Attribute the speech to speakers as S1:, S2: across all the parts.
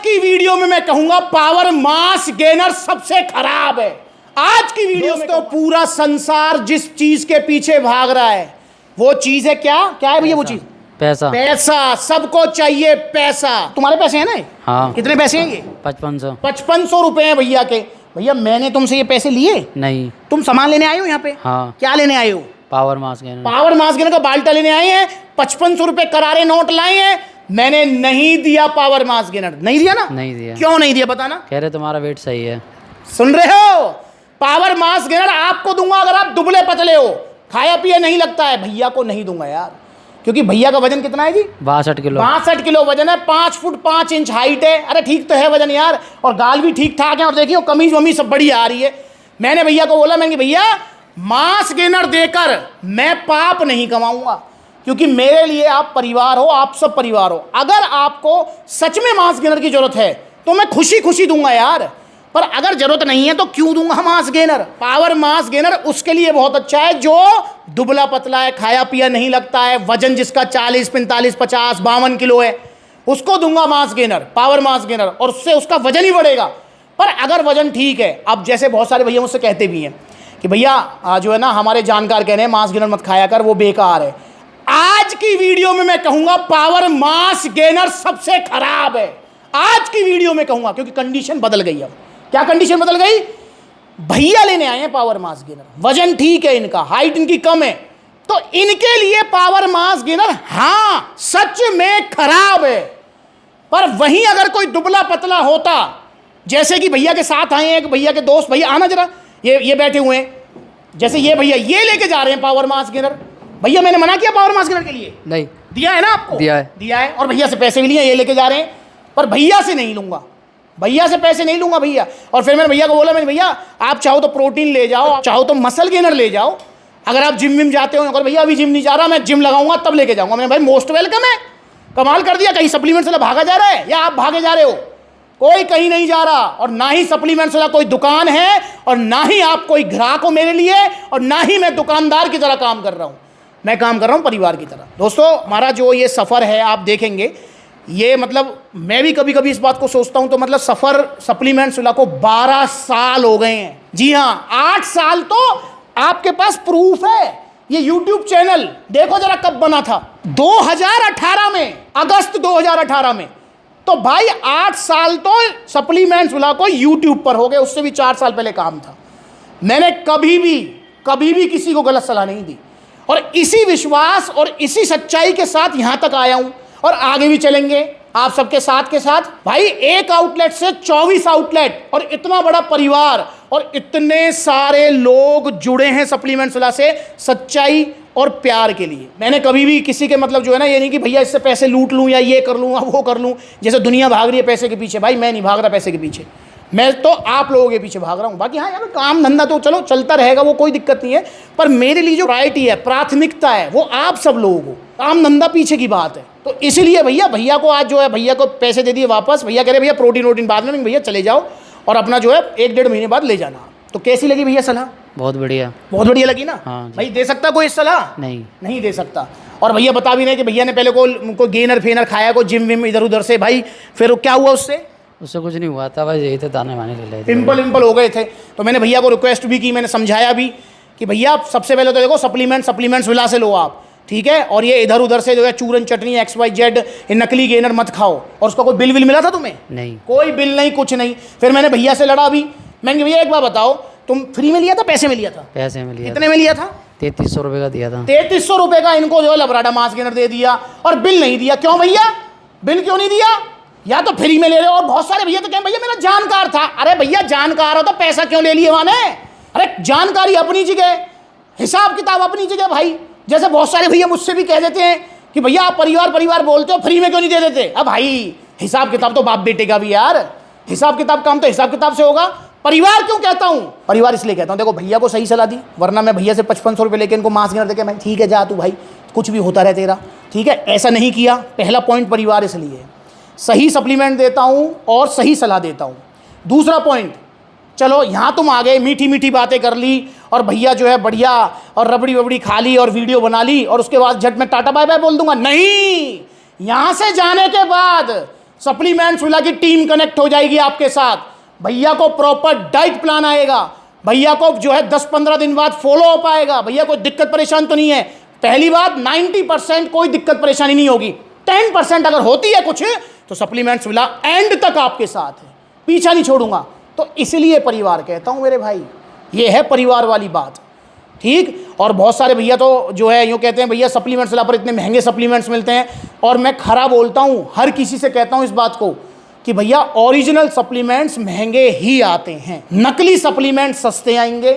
S1: की वीडियो में मैं कहूंगा पावर मास गेनर सबसे खराब है। आज की वीडियो में तो पूरा संसार जिस चीज के पीछे भाग रहा है वो चीज है क्या है भैया? वो चीज
S2: पैसा।
S1: पैसा, सबको चाहिए पैसा। तुम्हारे पैसे हैं ना?
S2: हाँ।
S1: कितने पैसे हैं ये?
S2: 5500
S1: रुपए हैं भैया के। भैया मैंने तुमसे ये पैसे लिए
S2: नहीं।
S1: तुम सामान लेने आए हो यहाँ पे?
S2: हाँ।
S1: क्या लेने आए हो?
S2: Power mass gainer.
S1: Power mass gainer का बाल्टा लेने आए हैं। 5500 रुपए करारे नोट लाए हैं। मैंने नहीं दिया पावर मास गेनर। नहीं दिया ना?
S2: नहीं दिया।
S1: क्यों नहीं दिया बताना?
S2: कह रहे तुम्हारा वेट सही है।
S1: सुन रहे हो? पावर मास गेनर आपको दूंगा अगर आप दुबले पतले हो, खाया पिया नहीं लगता है। भैया को नहीं दूंगा यार, क्योंकि भैया का वजन कितना है जी?
S2: 62 किलो।
S1: 62 किलो वजन है, 5 फुट 5 इंच हाइट है। अरे ठीक तो है वजन यार, और गाल भी ठीक ठाक है, और देखिए कमीज वमीज सब बढ़िया आ रही है। मैंने भैया को बोला, मैंने भैया मास गेनर देकर मैं पाप नहीं कमाऊंगा, क्योंकि मेरे लिए आप परिवार हो, आप सब परिवार हो। अगर आपको सच में मास गेनर की जरूरत है तो मैं खुशी खुशी दूंगा यार, पर अगर जरूरत नहीं है तो क्यों दूंगा mass gainer? Power mass gainer उसके लिए बहुत अच्छा है जो दुबला पतला है, खाया पिया नहीं लगता है, वजन जिसका 40 45 50 52 किलो है, उसको दूंगा mass gainer, power mass gainer, और उससे उसका वजन ही बढ़ेगा। पर अगर वजन ठीक है, अब जैसे बहुत सारे भैया मुझसे कहते भी हैं कि भैया जो है ना हमारे जानकार कह रहे हैं मास गेनर मत खाया कर, वो बेकार है। आज की वीडियो में मैं कहूंगा पावर मास गेनर सबसे खराब है। आज की वीडियो में कहूंगा, क्योंकि कंडीशन बदल गई। अब क्या कंडीशन बदल गई? भैया लेने आए हैं पावर मास गेनर, वजन ठीक है इनका, हाइट इनकी कम है, तो इनके लिए पावर मास गेनर हाँ सच में खराब है। पर वहीं अगर कोई दुबला पतला होता, जैसे कि भैया के साथ आए हैं, भैया के दोस्त, भैया आना जरा, ये बैठे हुए हैं, जैसे ये भैया ये लेके जा रहे हैं पावर मास गेनर। भैया मैंने मना किया पावर मास गेनर के लिए?
S2: नहीं।
S1: दिया है ना आपको?
S2: दिया है।
S1: और भैया से पैसे भी लिए, ये लेके जा रहे हैं, पर भैया से नहीं लूंगा, भैया से पैसे नहीं लूंगा भैया। और फिर मैंने भैया को बोला, मैंने भैया आप चाहो तो प्रोटीन ले जाओ, चाहो तो मसल गेनर ले जाओ, अगर आप जिम विम जाते हो। अगर भैया अभी जिम नहीं जा रहा, मैं जिम लगाऊंगा तब लेके जाऊंगा। मैंने भाई मोस्ट वेलकम है, कमाल कर दिया। कहीं सप्लीमेंट्स वाला भागा जा रहा है या आप भागे जा रहे हो? कोई कहीं नहीं जा रहा, और ना ही सप्लीमेंट्स वाला कोई दुकान है, और ना ही आप कोई ग्राहक हो मेरे लिए, और ना ही मैं दुकानदार की तरह काम कर रहा हूं। मैं काम कर रहा हूं परिवार की तरह। दोस्तों हमारा जो ये सफ़र है आप देखेंगे, ये मतलब मैं भी कभी कभी इस बात को सोचता हूं, तो मतलब सफ़र सप्लीमेंट्स वाला को 12 साल हो गए हैं। जी हाँ, 8 साल तो आपके पास प्रूफ है। ये यूट्यूब चैनल देखो जरा कब बना था, 2018 में, अगस्त 2018 में। तो भाई 8 साल तो सप्लीमेंट्स वाला को यूट्यूब पर हो गए, उससे भी 4 साल पहले काम था। मैंने कभी भी किसी को गलत सलाह नहीं दी, और इसी विश्वास और इसी सच्चाई के साथ यहां तक आया हूं, और आगे भी चलेंगे आप सबके साथ के साथ। भाई एक आउटलेट से 24 आउटलेट, और इतना बड़ा परिवार, और इतने सारे लोग जुड़े हैं सप्लीमेंट्स वाला से सच्चाई और प्यार के लिए। मैंने कभी भी किसी के मतलब जो है ना, ये नहीं कि भैया इससे पैसे लूट लूं या ये कर लूं या वो कर लूं, जैसे दुनिया भाग रही है पैसे के पीछे। भाई मैं नहीं भाग रहा पैसे के पीछे, मैं तो आप लोगों के पीछे भाग रहा हूं। बाकी हाँ यार, काम धंधा तो चलो चलता रहेगा, वो कोई दिक्कत नहीं है, पर मेरे लिए जो प्रायोरिटी है, प्राथमिकता है, वो आप सब लोगों को। काम धंधा पीछे की बात है। तो इसीलिए भैया को आज जो है, भैया को पैसे दे दिए वापस। भैया कह रहे भैया प्रोटीन वोटीन बाद में, भैया चले जाओ और अपना जो है 1-1.5 महीने बाद ले जाना। तो कैसी लगी भैया सलाह?
S2: बहुत बढ़िया।
S1: बहुत बढ़िया लगी ना?
S2: हाँ।
S1: भाई दे सकता कोई सलाह?
S2: नहीं
S1: दे सकता। और भैया बता भी नहीं कि भैया ने पहले को गेनर फेनर खाया, को जिम विम इधर उधर से, भाई फिर क्या हुआ उससे
S2: कुछ नहीं हुआ था भाई, यही थे दाने वाने ले लेते,
S1: पिंपल हो गए थे। तो मैंने भैया को रिक्वेस्ट भी की, मैंने समझाया भी कि भैया सबसे पहले तो देखो सप्लीमेंट्स विला से लो आप, ठीक है, और ये इधर उधर से जो है चूरन चटनी XYZ ये नकली गेनर मत खाओ। और उसका कोई बिल मिला था तुम्हें?
S2: नहीं,
S1: कोई बिल नहीं, कुछ नहीं। फिर मैंने भैया से लड़ा भी, मैंने भैया एक बार बताओ, तुम फ्री में लिया था पैसे में लिया था?
S2: पैसे में लिया।
S1: कितने में लिया था?
S2: 3300 रुपये का दिया था।
S1: 3300 रुपये का इनको जो है लबराडा मास गेनर दे दिया, और बिल नहीं दिया। क्यों भैया बिल क्यों नहीं दिया? या तो फ्री में ले रहे हो। और बहुत सारे भैया तो कहें भैया मेरा जानकार था। अरे भैया जानकार हो तो पैसा क्यों ले लिए वहां? अरे जानकारी अपनी जगह, हिसाब किताब अपनी जगह भाई। जैसे बहुत सारे भैया मुझसे भी कह देते हैं कि भैया आप परिवार बोलते हो, फ्री में क्यों नहीं दे देते? अब भाई हिसाब किताब तो बाप बेटे का भी यार, हिसाब किताब काम तो हिसाब किताब से होगा। परिवार क्यों कहता हूं? परिवार इसलिए कहता हूं, देखो भैया को सही सलाह दी, वरना मैं भैया से 5500 रुपये लेके इनको मास गेनर देके मैं ठीक है जा तू भाई, कुछ भी होता रहे तेरा, ठीक है, ऐसा नहीं किया। पहला पॉइंट परिवार इसलिए, सही सप्लीमेंट देता हूं और सही सलाह देता हूं। दूसरा पॉइंट, चलो यहाँ तुम आ गए, मीठी मीठी बातें कर ली, और भैया जो है बढ़िया और रबड़ी वबड़ी खा ली और वीडियो बना ली, और उसके बाद झट में टाटा बाय बाय बोल दूंगा। नहीं, यहाँ से जाने के बाद सप्लीमेंट्स विला की टीम कनेक्ट हो जाएगी आपके साथ, भैया को प्रॉपर डाइट प्लान आएगा, भैया को जो है 10-15 दिन बाद फॉलो अप आएगा, भैया कोई दिक्कत परेशान तो नहीं है। पहली बात 90% कोई दिक्कत परेशानी नहीं होगी, 10% अगर होती है कुछ तो सप्लीमेंट्स विला एंड तक आपके साथ है, पीछा नहीं छोड़ूंगा। तो इसलिए परिवार कहता हूं मेरे भाई, ये है परिवार वाली बात, ठीक। और बहुत सारे भैया तो जो है यूँ कहते हैं भैया सप्लीमेंट्स विला पर इतने महंगे सप्लीमेंट्स मिलते हैं, और मैं खरा बोलता हूँ, हर किसी से कहता हूँ इस बात को कि भैया ओरिजिनल सप्लीमेंट्स महंगे ही आते हैं, नकली सप्लीमेंट्स सस्ते आएंगे,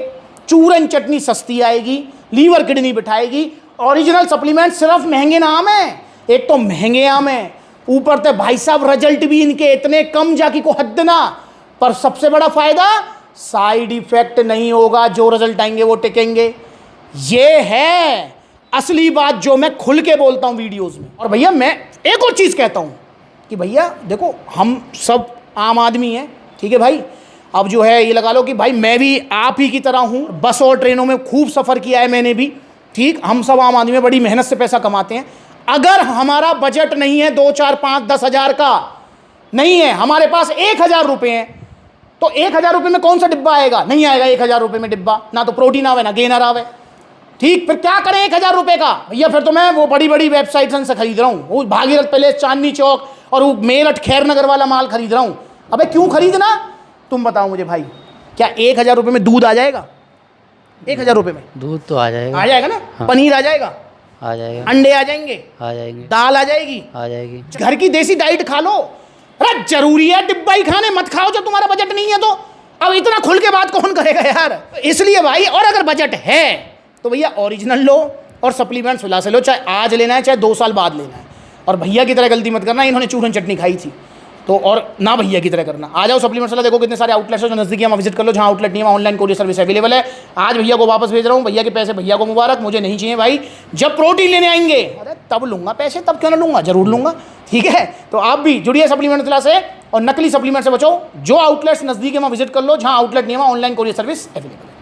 S1: चूरन चटनी सस्ती आएगी, लीवर किडनी बिठाएगी। ओरिजिनल सप्लीमेंट सिर्फ महंगे नाम है, एक तो महंगे आम है, ऊपर से भाई साहब रिजल्ट भी इनके इतने कम जाकी को हद ना, पर सबसे बड़ा फायदा साइड इफेक्ट नहीं होगा, जो रिजल्ट आएंगे वो टिकेंगे। ये है असली बात जो मैं खुल के बोलता हूं वीडियोस में। और भैया मैं एक और चीज़ कहता हूं कि भैया देखो हम सब आम आदमी हैं, ठीक है भाई। अब जो है ये लगा लो कि भाई मैं भी आप ही की तरह हूं, बस और ट्रेनों में खूब सफ़र किया है मैंने भी, ठीक। हम सब आम आदमी में बड़ी मेहनत से पैसा कमाते हैं। अगर हमारा बजट नहीं है 2, 4, 5, 10 हज़ार का नहीं है, हमारे पास 1,000 रुपये हैं, तो 1,000 रुपये में कौन सा डिब्बा आएगा? नहीं आएगा 1,000 रुपये में डिब्बा, ना तो प्रोटीन आवे ना गेनर आवे, ठीक। फिर क्या करें 1,000 रुपये का? भैया फिर तो मैं वो बड़ी बड़ी वेबसाइट से खरीद रहा हूँ, वो भागीरथ पैलेस, चांदनी चौक और वो मेरठ खैर नगर वाला माल खरीद रहा हूँ। अबे क्यों खरीदना? तुम बताओ मुझे भाई, क्या 1,000 रुपये में दूध आ जाएगा? 1,000 रुपये में
S2: दूध तो आ जाएगा,
S1: आ जाएगा ना,
S2: हाँ।
S1: पनीर आ जाएगा,
S2: आ जाएगा,
S1: अंडे आ जाएंगे,
S2: आ जाएंगे,
S1: दाल आ जाएगी,
S2: आ जाएगी।
S1: घर की देसी डाइट खा लो। अरे जरूरी है डिब्बा ही खाने, मत खाओ जब तुम्हारा बजट नहीं है तो। अब इतना खुल के बात कौन करेगा यार? इसलिए भाई, और अगर बजट है तो भैया ओरिजिनल लो और सप्लीमेंट्स विला से लो, चाहे आज लेना है चाहे 2 साल बाद लेना है। और भैया की तरह गलती मत करना, इन्होंने चूरन चटनी खाई थी तो, और ना भैया की तरह करना। आ जाओ सप्लीमेंट्स वाला, देखो कितने सारे आउटलेट्स है जो नज़दीकी, वहाँ विजिट कर लो। जहाँ आउटलेट नहीं है ऑनलाइन कोरियर सर्विस अवेलेबल है। आज भैया को वापस भेज रहा हूँ, भैया के पैसे भैया को मुबारक, मुझे नहीं चाहिए भाई। जब प्रोटीन लेने आएंगे अरे तब लूँगा पैसे, तब क्यों ना लूँगा, जरूर लूँगा, ठीक है। तो आप भी जुड़िए सप्लीमेंट्स विला से और नकली सप्लीमेंट से बचो। जो आउटलेट्स नज़दीक है वहाँ विजिट कर लो, जहाँ आउटलेट नहीं है वहाँ ऑनलाइन कोरियर सर्विस अवेलेबल है।